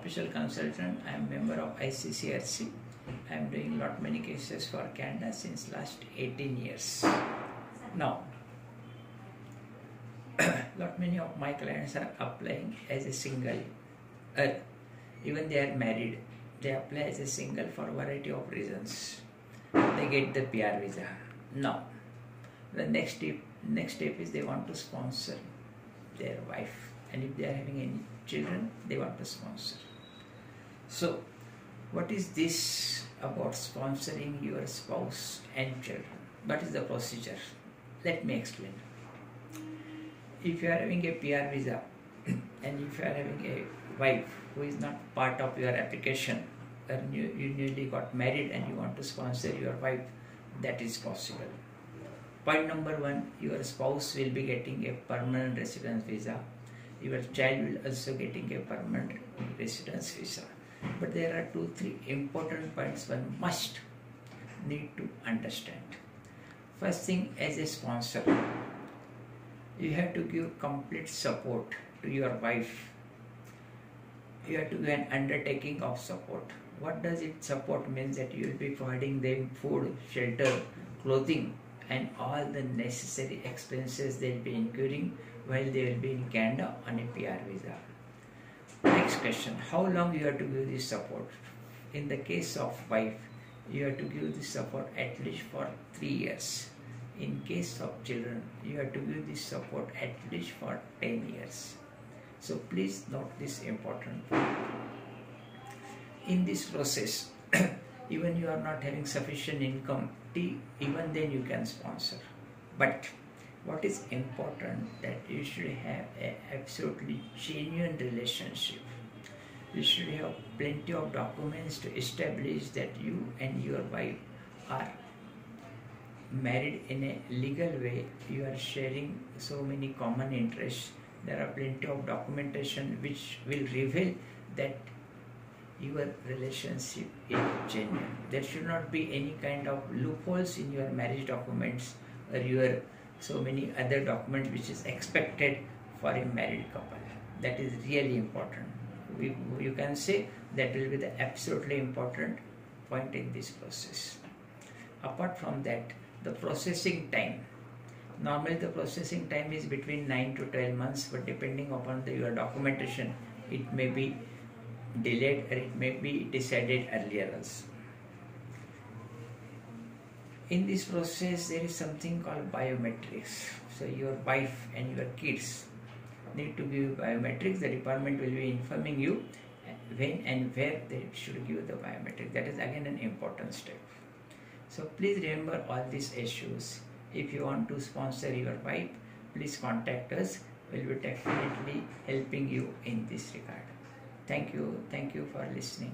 official consultant. I am member of ICCRC. I am doing many cases for Canada since last 18 years. Now, many of my clients are applying as a single, even they are married. They apply as a single for a variety of reasons. They get the PR visa. Now, the next step is they want to sponsor their wife, and if they are having any children, they want to sponsor. So, what is this about sponsoring your spouse and children? What is the procedure? Let me explain. If you are having a PR visa and if you are having a wife who is not part of your application, or you newly got married and you want to sponsor your wife, that is possible. Point number one, your spouse will be getting a permanent residence visa. Your child will also getting a permanent residence visa. But there are 2-3 important points one must need to understand. First thing, as a sponsor, you have to give complete support to your wife. You have to do an undertaking of support. What does it support? Means that you will be providing them food, shelter, clothing, and all the necessary expenses they will be incurring while they will be in Canada on a PR visa. Next question, how long you have to give this support? In the case of wife, you have to give this support at least for 3 years. In case of children, you have to give this support at least for 10 years. So please note this important point. In this process, even you are not having sufficient income, even then you can sponsor. But what is important, that you should have an absolutely genuine relationship. You should have plenty of documents to establish that you and your wife are married in a legal way. You are sharing so many common interests. There are plenty of documentation which will reveal that your relationship is genuine. There should not be any kind of loopholes in your marriage documents or your so many other documents which is expected for a married couple. That is really important. You can say that will be the absolutely important point in this process. Apart from that, the processing time. Normally the processing time is between 9 to 12 months, but depending upon your documentation, it may be delayed or it may be decided earlier also. In this process, there is something called biometrics. So your wife and your kids need to give biometrics. The department will be informing you when and where they should give the biometric. That is again an important step. So please remember all these issues. If you want to sponsor your wife, please contact us. We will be definitely helping you in this regard. Thank you for listening.